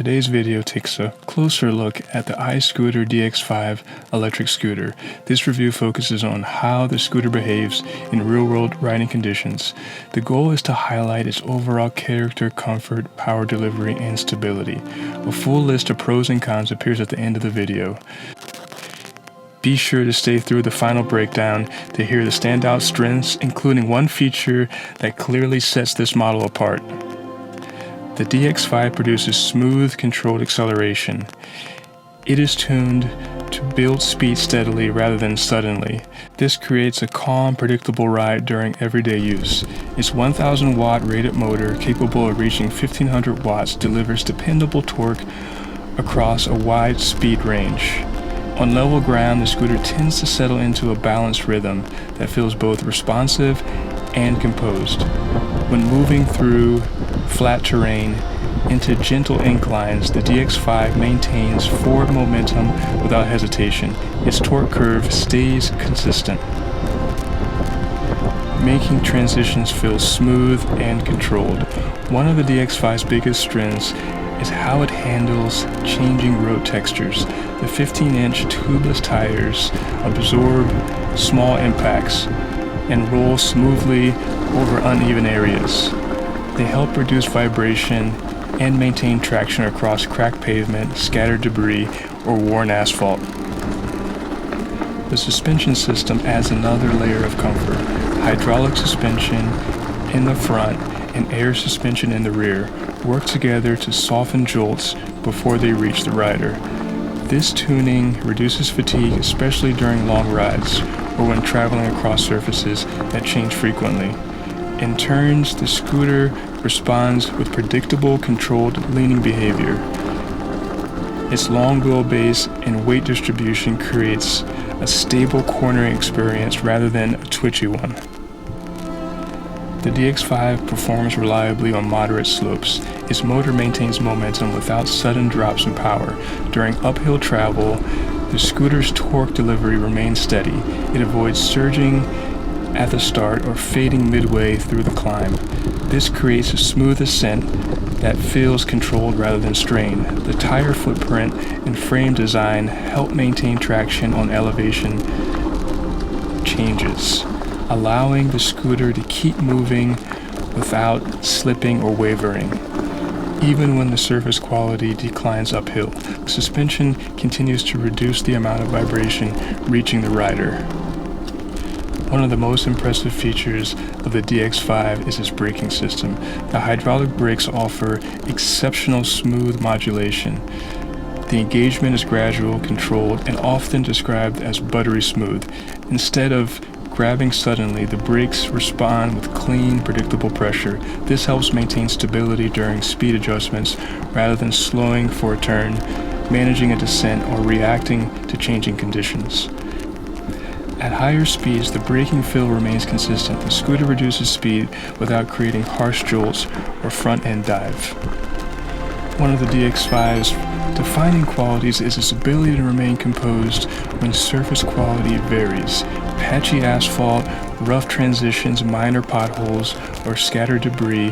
Today's video takes a closer look at the iScooter DX5 electric scooter. This review focuses on how the scooter behaves in real-world riding conditions. The goal is to highlight its overall character, comfort, power delivery, and stability. A full list of pros and cons appears at the end of the video. Be sure to stay through the final breakdown to hear the standout strengths, including one feature that clearly sets this model apart. The DX5 produces smooth, controlled acceleration. It is tuned to build speed steadily rather than suddenly. This creates a calm, predictable ride during everyday use. Its 1,000 watt rated motor, capable of reaching 1,500 watts, delivers dependable torque across a wide speed range. On level ground, the scooter tends to settle into a balanced rhythm that feels both responsive and composed. When moving through flat terrain into gentle inclines, the DX5 maintains forward momentum without hesitation. Its torque curve stays consistent, making transitions feel smooth and controlled. One of the DX5's biggest strengths is how it handles changing road textures. The 15-inch tubeless tires absorb small impacts and roll smoothly over uneven areas. They help reduce vibration and maintain traction across cracked pavement, scattered debris, or worn asphalt. The suspension system adds another layer of comfort. Hydraulic suspension in the front and air suspension in the rear work together to soften jolts before they reach the rider. This tuning reduces fatigue, especially during long rides or when traveling across surfaces that change frequently. In turns, the scooter responds with predictable, controlled leaning behavior. Its long wheelbase and weight distribution creates a stable cornering experience rather than a twitchy one. The DX5 performs reliably on moderate slopes. Its motor maintains momentum without sudden drops in power. During uphill travel, the scooter's torque delivery remains steady. It avoids surging at the start or fading midway through the climb. This creates a smooth ascent that feels controlled rather than strained. The tire footprint and frame design help maintain traction on elevation changes, allowing the scooter to keep moving without slipping or wavering. Even when the surface quality declines uphill, the suspension continues to reduce the amount of vibration reaching the rider. One of the most impressive features of the DX5 is its braking system. The hydraulic brakes offer exceptional smooth modulation. The engagement is gradual, controlled, and often described as buttery smooth. Instead of grabbing suddenly, the brakes respond with clean, predictable pressure. This helps maintain stability during speed adjustments rather than slowing for a turn, managing a descent, or reacting to changing conditions. At higher speeds, the braking feel remains consistent. The scooter reduces speed without creating harsh jolts or front-end dive. One of the DX5's defining qualities is its ability to remain composed when surface quality varies. Patchy asphalt, rough transitions, minor potholes, or scattered debris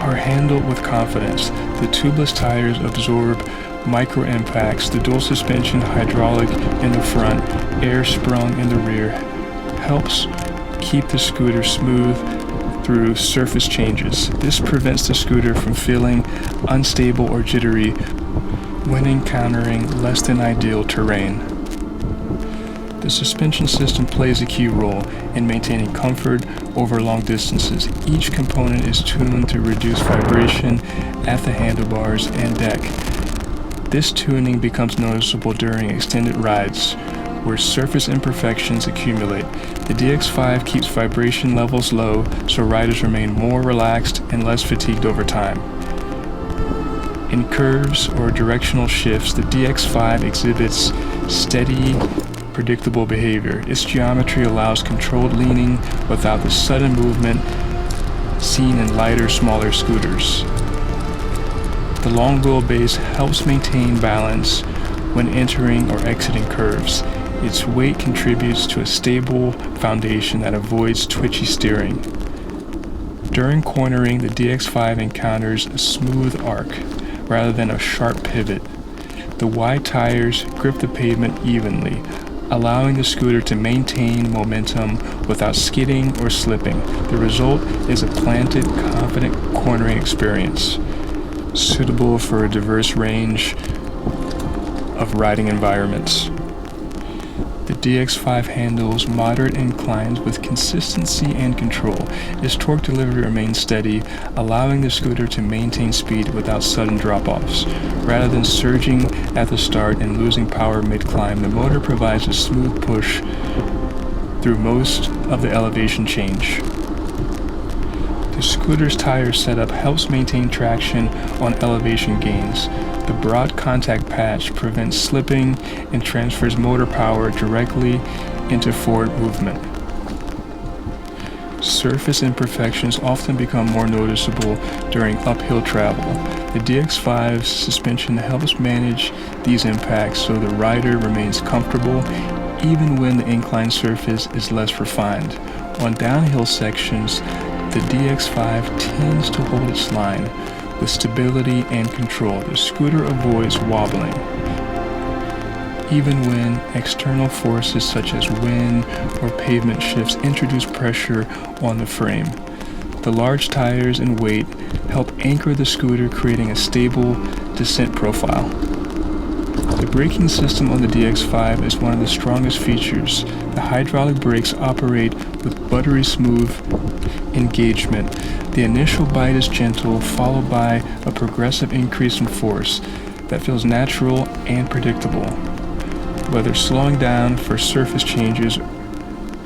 are handled with confidence. The tubeless tires absorb micro impacts. The dual suspension, hydraulic in the front, air sprung in the rear, helps keep the scooter smooth through surface changes. This prevents the scooter from feeling unstable or jittery when encountering less than ideal terrain. The suspension system plays a key role in maintaining comfort over long distances. Each component is tuned to reduce vibration at the handlebars and deck. This tuning becomes noticeable during extended rides where surface imperfections accumulate. The DX5 keeps vibration levels low so riders remain more relaxed and less fatigued over time. In curves or directional shifts, the DX5 exhibits steady, predictable behavior. Its geometry allows controlled leaning without the sudden movement seen in lighter, smaller scooters. The long wheelbase helps maintain balance when entering or exiting curves. Its weight contributes to a stable foundation that avoids twitchy steering. During cornering, the DX5 encounters a smooth arc, rather than a sharp pivot. The wide tires grip the pavement evenly, allowing the scooter to maintain momentum without skidding or slipping. The result is a planted, confident cornering experience, suitable for a diverse range of riding environments. The DX5 handles moderate inclines with consistency and control. Its torque delivery remains steady, allowing the scooter to maintain speed without sudden drop-offs. Rather than surging at the start and losing power mid-climb, the motor provides a smooth push through most of the elevation change. The scooter's tire setup helps maintain traction on elevation gains. The broad contact patch prevents slipping and transfers motor power directly into forward movement. Surface imperfections often become more noticeable during uphill travel. The DX5's suspension helps manage these impacts so the rider remains comfortable even when the incline surface is less refined. On downhill sections, the DX5 tends to hold its line with stability and control. The scooter avoids wobbling, even when external forces such as wind or pavement shifts introduce pressure on the frame. The large tires and weight help anchor the scooter, creating a stable descent profile. The braking system on the DX5 is one of the strongest features. The hydraulic brakes operate with buttery-smooth engagement. The initial bite is gentle, followed by a progressive increase in force that feels natural and predictable. Whether slowing down for surface changes,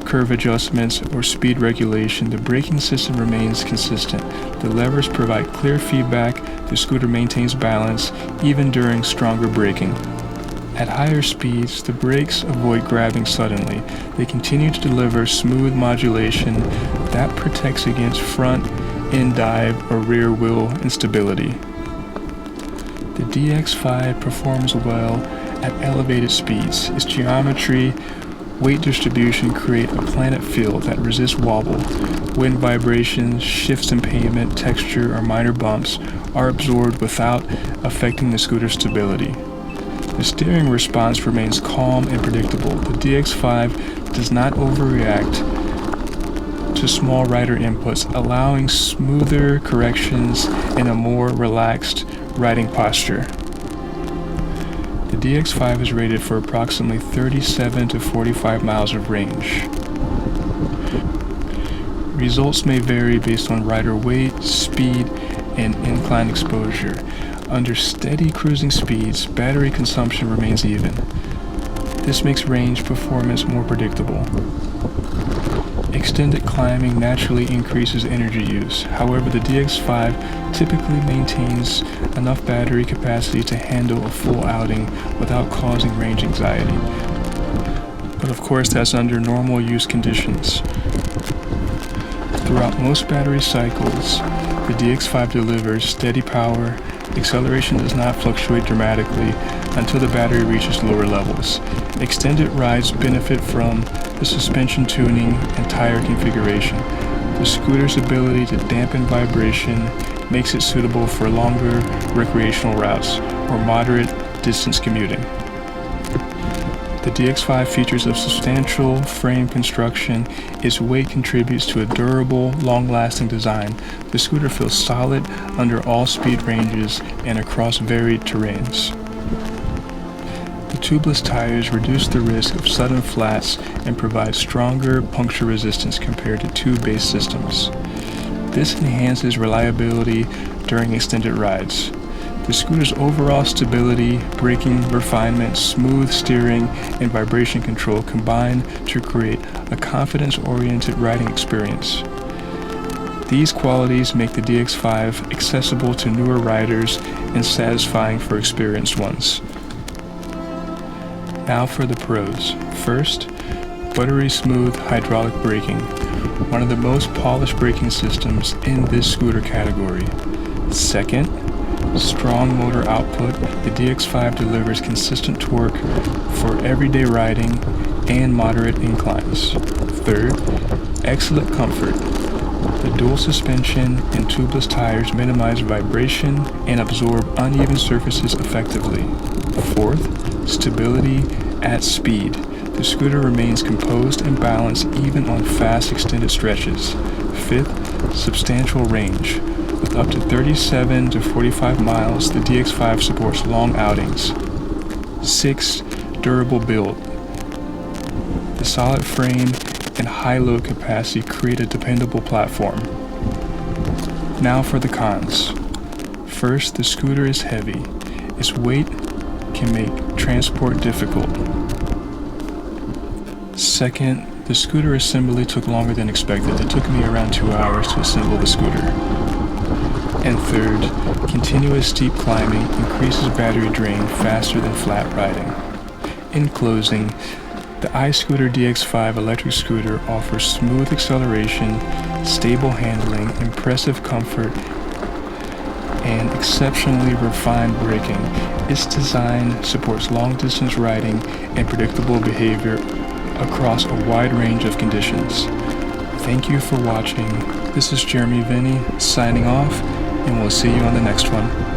curve adjustments, or speed regulation, the braking system remains consistent. The levers provide clear feedback. The scooter maintains balance even during stronger braking. At higher speeds, the brakes avoid grabbing suddenly. They continue to deliver smooth modulation that protects against front, end dive, or rear wheel instability. The DX5 performs well at elevated speeds. Its geometry, weight distribution create a planet feel that resists wobble. Wind vibrations, shifts in pavement, texture, or minor bumps are absorbed without affecting the scooter's stability. The steering response remains calm and predictable. The DX5 does not overreact to small rider inputs, allowing smoother corrections and a more relaxed riding posture. The DX5 is rated for approximately 37 to 45 miles of range. Results may vary based on rider weight, speed, and incline exposure. Under steady cruising speeds, battery consumption remains even. This makes range performance more predictable. Extended climbing naturally increases energy use. However, the DX5 typically maintains enough battery capacity to handle a full outing without causing range anxiety. But of course, that's under normal use conditions. Throughout most battery cycles, the DX5 delivers steady power. Acceleration does not fluctuate dramatically until the battery reaches lower levels. Extended rides benefit from the suspension tuning and tire configuration. The scooter's ability to dampen vibration makes it suitable for longer recreational routes or moderate distance commuting. The DX5 features a substantial frame construction. Its weight contributes to a durable, long-lasting design. The scooter feels solid under all speed ranges and across varied terrains. The tubeless tires reduce the risk of sudden flats and provide stronger puncture resistance compared to tube-based systems. This enhances reliability during extended rides. The scooter's overall stability, braking refinement, smooth steering, and vibration control combine to create a confidence-oriented riding experience. These qualities make the DX5 accessible to newer riders and satisfying for experienced ones. Now for the pros. First, buttery-smooth hydraulic braking, one of the most polished braking systems in this scooter category. Second, strong motor output. The DX5 delivers consistent torque for everyday riding and moderate inclines. Third, excellent comfort. The dual suspension and tubeless tires minimize vibration and absorb uneven surfaces effectively. Fourth, stability at speed. The scooter remains composed and balanced even on fast extended stretches. Fifth, substantial range. With up to 37 to 45 miles, the DX5 supports long outings. Sixth, durable build. The solid frame and high load capacity create a dependable platform. Now for the cons. First, the scooter is heavy. Its weight can make transport difficult. Second, the scooter assembly took longer than expected. It took me around 2 hours to assemble the scooter. And third, continuous steep climbing increases battery drain faster than flat riding. In closing, the iScooter DX5 electric scooter offers smooth acceleration, stable handling, impressive comfort, and exceptionally refined braking. Its design supports long-distance riding and predictable behavior across a wide range of conditions. Thank you for watching. This is Jeremy Vinny signing off, and we'll see you on the next one.